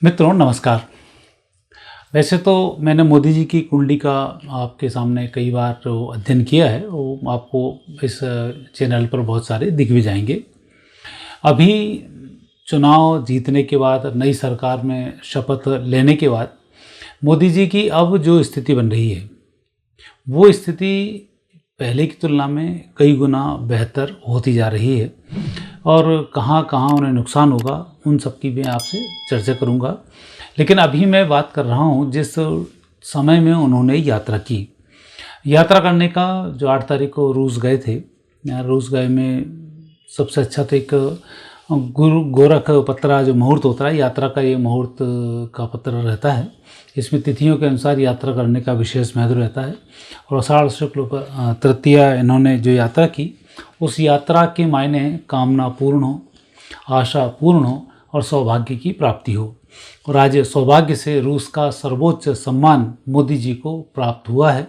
मित्रों नमस्कार। वैसे तो मैंने मोदी जी की कुंडली का आपके सामने कई बार जो अध्ययन किया है वो आपको इस चैनल पर बहुत सारे दिख भी जाएंगे। अभी चुनाव जीतने के बाद नई सरकार में शपथ लेने के बाद मोदी जी की अब जो स्थिति बन रही है वो स्थिति पहले की तुलना में कई गुना बेहतर होती जा रही है और कहाँ कहाँ उन्हें नुकसान होगा उन सब की मैं आपसे चर्चा करूँगा। लेकिन अभी मैं बात कर रहा हूँ जिस समय में उन्होंने यात्रा करने का जो 8 तारीख को रूस गए थे। रूस गए में सबसे अच्छा तो एक गुरु गोरख पत्रा जो मुहूर्त होता है, यात्रा का ये मुहूर्त का पत्र रहता है। इसमें तिथियों के अनुसार यात्रा करने का विशेष महत्व रहता है और आषाढ़ शुक्ल तृतीया इन्होंने जो यात्रा की उस यात्रा के मायने कामना पूर्ण हो, आशा पूर्ण हो और सौभाग्य की प्राप्ति हो। और आज सौभाग्य से रूस का सर्वोच्च सम्मान मोदी जी को प्राप्त हुआ है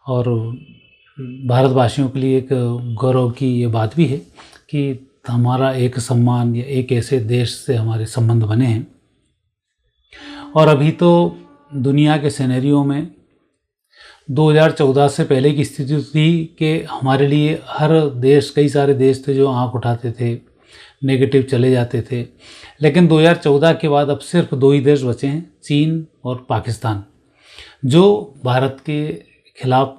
और भारतवासियों के लिए एक गौरव की ये बात भी है कि हमारा एक सम्मान या एक ऐसे देश से हमारे संबंध बने हैं। और अभी तो दुनिया के सिनेरियो में 2014 से पहले की स्थिति थी कि हमारे लिए हर देश, कई सारे देश थे जो आंख उठाते थे, नेगेटिव चले जाते थे। लेकिन 2014 के बाद अब सिर्फ 2 ही देश बचे हैं, चीन और पाकिस्तान, जो भारत के खिलाफ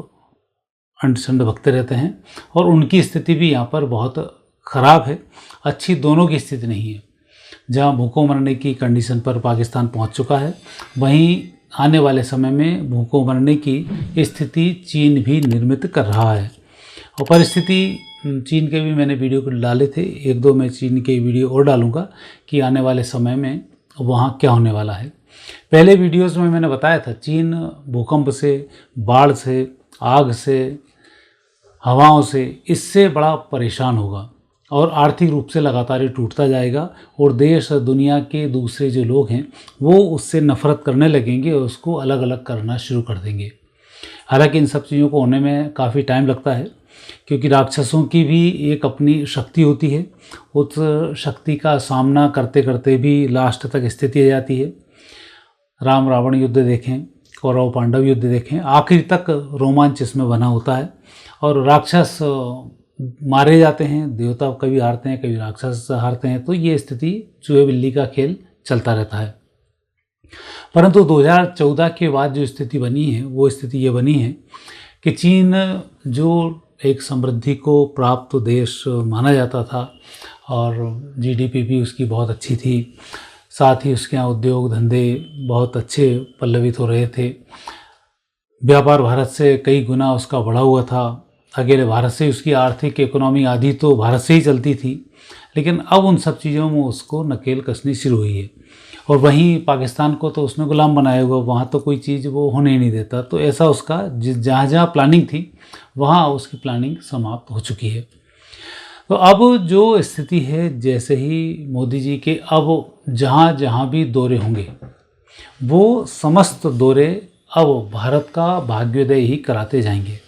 अंड भगते रहते हैं और उनकी स्थिति भी यहाँ पर बहुत ख़राब है, अच्छी दोनों की स्थिति नहीं है। जहाँ भूखों मरने की कंडीशन पर पाकिस्तान पहुँच चुका है, वहीं आने वाले समय में भूखों मरने की स्थिति चीन भी निर्मित कर रहा है। और परिस्थिति चीन के भी मैंने वीडियो डाले थे, 1-2 मैं चीन के वीडियो और डालूंगा कि आने वाले समय में वहाँ क्या होने वाला है। पहले वीडियोस में मैंने बताया था चीन भूकंप से, बाढ़ से, आग से, हवाओं से इससे बड़ा परेशान होगा और आर्थिक रूप से लगातार टूटता जाएगा और देश दुनिया के दूसरे जो लोग हैं वो उससे नफ़रत करने लगेंगे और उसको अलग अलग करना शुरू कर देंगे। हालांकि इन सब चीज़ों को होने में काफ़ी टाइम लगता है क्योंकि राक्षसों की भी एक अपनी शक्ति होती है। उस शक्ति का सामना करते करते भी लास्ट तक स्थिति आ जाती है। राम रावण युद्ध देखें, कौरव पांडव युद्ध देखें, आखिर तक रोमांच इसमें बना होता है और राक्षस मारे जाते हैं, देवता कभी हारते हैं, कभी राक्षस हारते हैं। तो ये स्थिति चूहे बिल्ली का खेल चलता रहता है। परंतु 2014 के बाद जो स्थिति बनी है वो स्थिति ये बनी है कि चीन जो एक समृद्धि को प्राप्त देश माना जाता था और जीडीपी भी उसकी बहुत अच्छी थी, साथ ही उसके यहाँ उद्योग धंधे बहुत अच्छे पल्लवित हो रहे थे, व्यापार भारत से कई गुना उसका बढ़ा हुआ था। अकेले भारत से उसकी आर्थिक इकोनॉमी आधी तो भारत से ही चलती थी, लेकिन अब उन सब चीज़ों में उसको नकेल कसनी शुरू हुई है। और वहीं पाकिस्तान को तो उसने गुलाम बनाया हुआ, वहाँ तो कोई चीज़ वो होने ही नहीं देता। तो ऐसा उसका जहाँ जहाँ प्लानिंग थी वहाँ उसकी प्लानिंग समाप्त हो चुकी है। तो अब जो स्थिति है, जैसे ही मोदी जी के अब जहाँ जहाँ भी दौरे होंगे वो समस्त दौरे अब भारत का भाग्योदय ही कराते जाएंगे।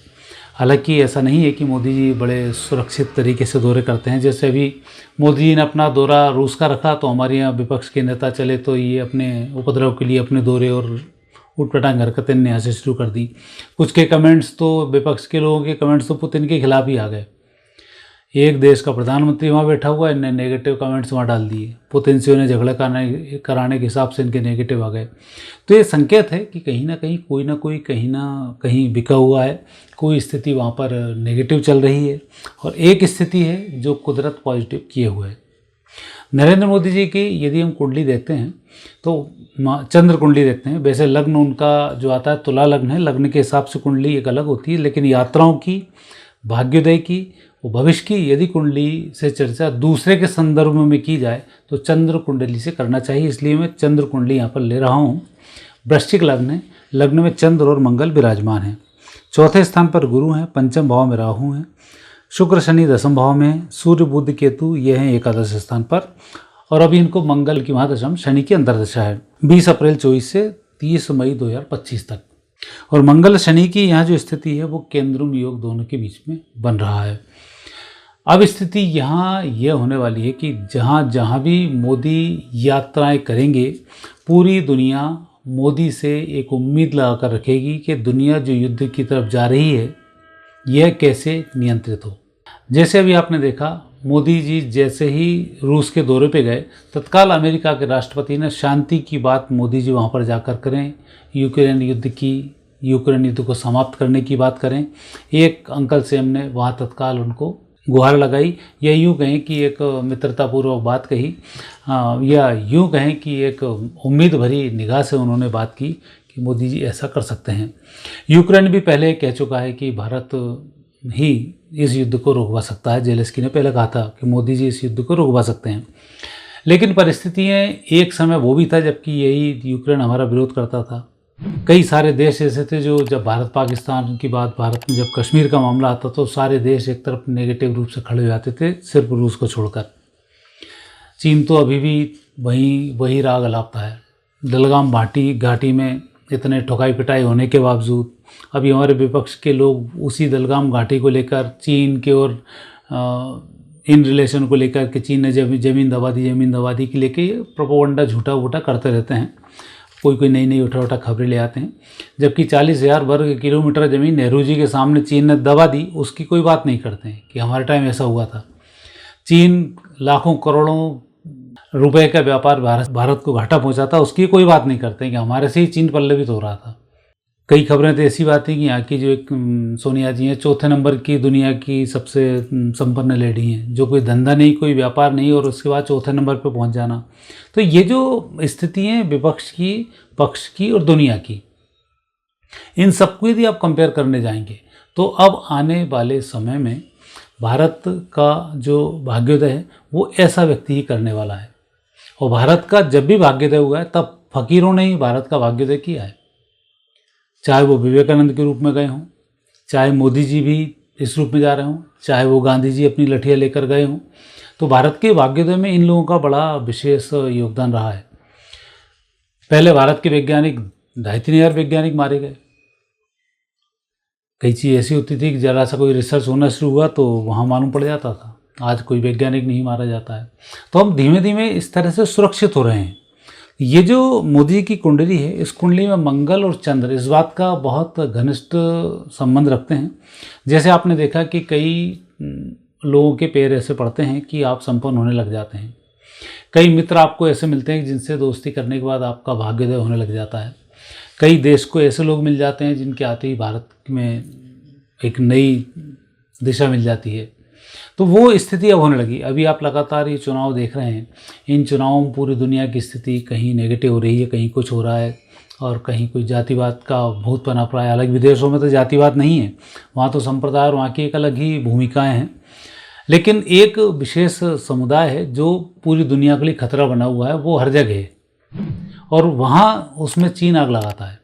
हालांकि ऐसा नहीं है कि मोदी जी बड़े सुरक्षित तरीके से दौरे करते हैं। जैसे अभी मोदी जी ने अपना दौरा रूस का रखा तो हमारे यहाँ विपक्ष के नेता चले तो ये अपने उपद्रव के लिए अपने दौरे और उटपटांग हरकतें यहाँ से शुरू कर दी। कुछ के कमेंट्स तो विपक्ष के लोगों के कमेंट्स तो पुतिन के खिलाफ ही आ गए। एक देश का प्रधानमंत्री वहाँ बैठा हुआ है, इनने नेगेटिव कमेंट्स वहाँ डाल दिए, पुतिन से उन्हें झगड़ा कराने के हिसाब से इनके नेगेटिव आ गए। तो ये संकेत है कि कहीं ना कोई कहीं ना कहीं बिका हुआ है, कोई स्थिति वहाँ पर नेगेटिव चल रही है और एक स्थिति है जो कुदरत पॉजिटिव किए हुए है। नरेंद्र मोदी जी की यदि हम कुंडली देखते हैं तो चंद्र कुंडली देखते हैं, वैसे लग्न उनका जो आता है तुला लग्न है, लग्न के हिसाब से कुंडली एक अलग होती है। लेकिन यात्राओं की, भाग्योदय की, वो भविष्य की यदि कुंडली से चर्चा दूसरे के संदर्भ में की जाए तो चंद्र कुंडली से करना चाहिए। इसलिए मैं चंद्र कुंडली यहाँ पर ले रहा हूँ। वृश्चिक लग्न है, लग्न में चंद्र और मंगल विराजमान हैं। चौथे स्थान पर गुरु हैं, पंचम भाव में राहु हैं, शुक्र शनि दसम भाव में हैं, सूर्य बुध केतु ये हैं एकादश स्थान पर। और अभी इनको मंगल की महादशा शनि की अंतर्दशा है 20 अप्रैल 24 से 30 मई 2025 तक। और मंगल शनि की यहाँ जो स्थिति है वो केंद्रुम योग दोनों के बीच में बन रहा है। अब स्थिति यहाँ ये होने वाली है कि जहाँ जहाँ भी मोदी यात्राएं करेंगे, पूरी दुनिया मोदी से एक उम्मीद लगा कर रखेगी कि दुनिया जो युद्ध की तरफ जा रही है यह कैसे नियंत्रित हो। जैसे अभी आपने देखा, मोदी जी जैसे ही रूस के दौरे पे गए, तत्काल अमेरिका के राष्ट्रपति ने शांति की बात मोदी जी वहाँ पर जाकर करें, यूक्रेन युद्ध को समाप्त करने की बात करें। एक अंकल सेम ने वहाँ तत्काल उनको गुहार लगाई, या यूँ कहें कि एक मित्रतापूर्वक बात कही, या यूँ कहें कि एक उम्मीद भरी निगाह से उन्होंने बात की कि मोदी जी ऐसा कर सकते हैं। यूक्रेन भी पहले कह चुका है कि भारत ही इस युद्ध को रोकवा सकता है। जेलेंस्की ने पहले कहा था कि मोदी जी इस युद्ध को रोकवा सकते हैं। लेकिन परिस्थितियाँ, एक समय वो भी था जबकि यही यूक्रेन हमारा विरोध करता था। कई सारे देश ऐसे थे जो, जब भारत पाकिस्तान की बात, भारत में जब कश्मीर का मामला आता तो सारे देश एक तरफ नेगेटिव रूप से खड़े हो जाते थे, सिर्फ रूस को छोड़कर। चीन तो अभी भी वही राग अलापता है। डलगाम घाटी में इतने ठुकाई पिटाई होने के बावजूद अभी हमारे विपक्ष के लोग उसी दलगाम घाटी को लेकर चीन के और इन रिलेशन को लेकर कि चीन ने ज़मीन दबा दी कि लेके ये प्रोपोगंडा झूठा वूठा करते रहते हैं। कोई नई उठा खबरें ले आते हैं, जबकि 40,000 वर्ग किलोमीटर ज़मीन नेहरू जी के सामने चीन ने दबा दी, उसकी कोई बात नहीं करते हैं कि हमारे टाइम ऐसा हुआ था। चीन लाखों करोड़ों रुपए का व्यापार भारत को घाटा पहुंचाता, उसकी कोई बात नहीं करते कि हमारे से ही चीन पल्लवित हो रहा था। कई खबरें तो ऐसी बात है कि यहाँ की जो एक सोनिया जी हैं, चौथे नंबर की दुनिया की सबसे संपन्न लेडी हैं, जो कोई धंधा नहीं, कोई व्यापार नहीं, और उसके बाद चौथे नंबर पे पहुँच जाना। तो ये जो स्थिति है विपक्ष की, पक्ष की और दुनिया की, इन सबको यदि आप कंपेयर करने जाएंगे तो अब आने वाले समय में भारत का जो भाग्योदय है वो ऐसा व्यक्ति ही करने वाला है। और भारत का जब भी भाग्योदय हुआ है तब फकीरों ने ही भारत का भाग्योदय किया है, चाहे वो विवेकानंद के रूप में गए हों, चाहे मोदी जी भी इस रूप में जा रहे हों, चाहे वो गांधी जी अपनी लठियाँ लेकर गए हों। तो भारत के भाग्योदय में इन लोगों का बड़ा विशेष योगदान रहा है। पहले भारत के वैज्ञानिक 2,5-3 हज़ार वैज्ञानिक मारे गए। कई चीज़ ऐसी होती थी कि जरा सा कोई रिसर्च होना शुरू हुआ तो वहाँ मालूम पड़ जाता था। आज कोई वैज्ञानिक नहीं मारा जाता है। तो हम धीमे धीमे इस तरह से सुरक्षित हो रहे हैं। ये जो मोदी की कुंडली है, इस कुंडली में मंगल और चंद्र इस बात का बहुत घनिष्ठ संबंध रखते हैं। जैसे आपने देखा कि कई लोगों के पैर ऐसे पड़ते हैं कि आप संपन्न होने लग जाते हैं। कई मित्र आपको ऐसे मिलते हैं जिनसे दोस्ती करने के बाद आपका भाग्योदय होने लग जाता है। कई देश को ऐसे लोग मिल जाते हैं जिनके आते ही भारत में एक नई दिशा मिल जाती है। तो वो स्थिति अब होने लगी। अभी आप लगातार ये चुनाव देख रहे हैं। इन चुनावों में पूरी दुनिया की स्थिति कहीं नेगेटिव हो रही है, कहीं कुछ हो रहा है, और कहीं कोई जातिवाद का भूत पनप रहा है। अलग विदेशों में तो जातिवाद नहीं है, वहाँ तो संप्रदाय और वहाँ की एक अलग ही भूमिकाएँ हैं। लेकिन एक विशेष समुदाय है जो पूरी दुनिया के लिए खतरा बना हुआ है, वो हर जगह है, और वहाँ उसमें चीन आग लगाता है।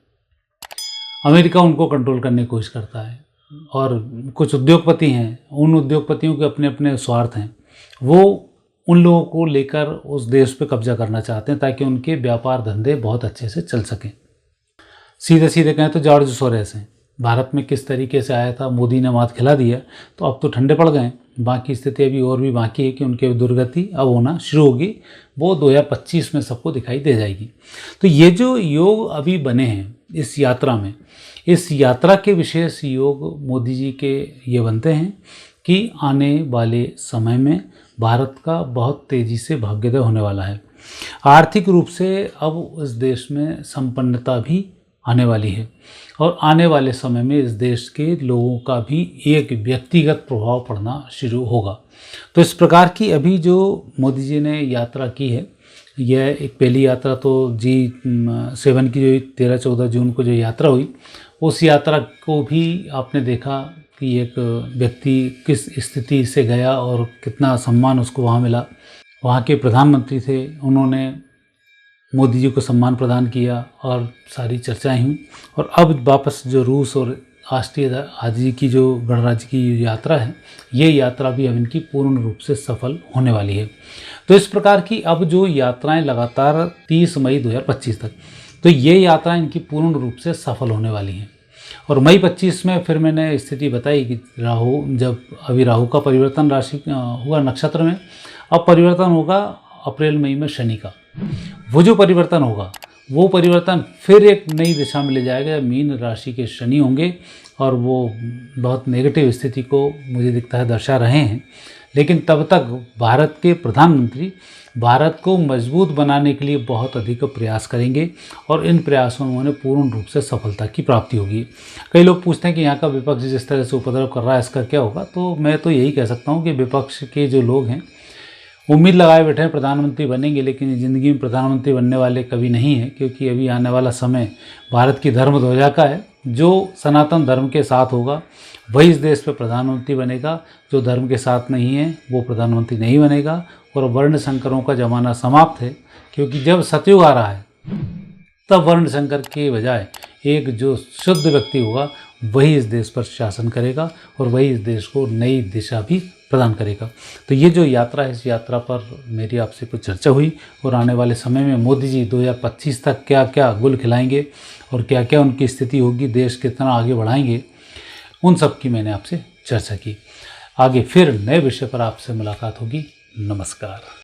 अमेरिका उनको कंट्रोल करने की कोशिश करता है, और कुछ उद्योगपति हैं, उन उद्योगपतियों के अपने अपने स्वार्थ हैं, वो उन लोगों को लेकर उस देश पे कब्जा करना चाहते हैं ताकि उनके व्यापार धंधे बहुत अच्छे से चल सकें। सीधे सीधे कहें तो जॉर्ज सोरेस हैं, भारत में किस तरीके से आया था, मोदी ने मात खिला दिया तो अब तो ठंडे पड़ गए। बाकी स्थिति अभी और भी बाकी है कि उनकी दुर्गति अब होना शुरू होगी, वो 2025 में सबको दिखाई दे जाएगी। तो ये जो योग अभी बने हैं इस यात्रा में, इस यात्रा के विशेष योग मोदी जी के ये बनते हैं कि आने वाले समय में भारत का बहुत तेज़ी से भाग्योदय होने वाला है। आर्थिक रूप से अब इस देश में संपन्नता भी आने वाली है, और आने वाले समय में इस देश के लोगों का भी एक व्यक्तिगत प्रभाव पड़ना शुरू होगा। तो इस प्रकार की अभी जो मोदी जी ने यात्रा की है, यह एक पहली यात्रा तो G7 की जो 13-14 जून को जो यात्रा हुई, उस यात्रा को भी आपने देखा कि एक व्यक्ति किस स्थिति से गया और कितना सम्मान उसको वहाँ मिला। वहाँ के प्रधानमंत्री थे, उन्होंने मोदी जी को सम्मान प्रदान किया और सारी चर्चाएं हुई। और अब वापस जो रूस और राष्ट्रीय आज़ादी की जो गणराज्य की यात्रा है, ये यात्रा भी अब इनकी पूर्ण रूप से सफल होने वाली है। तो इस प्रकार की अब जो यात्राएं लगातार 30 मई 2025 तक, तो ये यात्राएं इनकी पूर्ण रूप से सफल होने वाली हैं। और मई 25 में फिर मैंने स्थिति बताई कि राहु, जब अभी राहु का परिवर्तन राशि हुआ नक्षत्र में, अब परिवर्तन होगा अप्रैल मई में शनि का। वो जो परिवर्तन होगा वो परिवर्तन फिर एक नई दिशा में ले जाएगा। मीन राशि के शनि होंगे और वो बहुत नेगेटिव स्थिति को मुझे दिखता है दर्शा रहे हैं। लेकिन तब तक भारत के प्रधानमंत्री भारत को मजबूत बनाने के लिए बहुत अधिक प्रयास करेंगे और इन प्रयासों में उन्हें पूर्ण रूप से सफलता की प्राप्ति होगी। कई लोग पूछते हैं कि यहाँ का विपक्ष जिस तरह से उपद्रव कर रहा है इसका क्या होगा, तो मैं तो यही कह सकता हूँ कि विपक्ष के जो लोग हैं उम्मीद लगाए बैठे हैं प्रधानमंत्री बनेंगे, लेकिन ज़िंदगी में प्रधानमंत्री बनने वाले कभी नहीं है, क्योंकि अभी आने वाला समय भारत की धर्म ध्वजा का है। जो सनातन धर्म के साथ होगा वही इस देश पे प्रधानमंत्री बनेगा, जो धर्म के साथ नहीं है वो प्रधानमंत्री नहीं बनेगा। और वर्ण संकरों का ज़माना समाप्त है, क्योंकि जब सतयुग आ रहा है तब वर्ण संकर के बजाय एक जो शुद्ध व्यक्ति होगा वही इस देश पर शासन करेगा और वही इस देश को नई दिशा भी प्रदान करेगा। तो ये जो यात्रा है, इस यात्रा पर मेरी आपसे कुछ चर्चा हुई और आने वाले समय में मोदी जी 2025 तक क्या क्या गुल खिलाएंगे और क्या क्या उनकी स्थिति होगी, देश कितना आगे बढ़ाएंगे, उन सब की मैंने आपसे चर्चा की। आगे फिर नए विषय पर आपसे मुलाकात होगी। नमस्कार।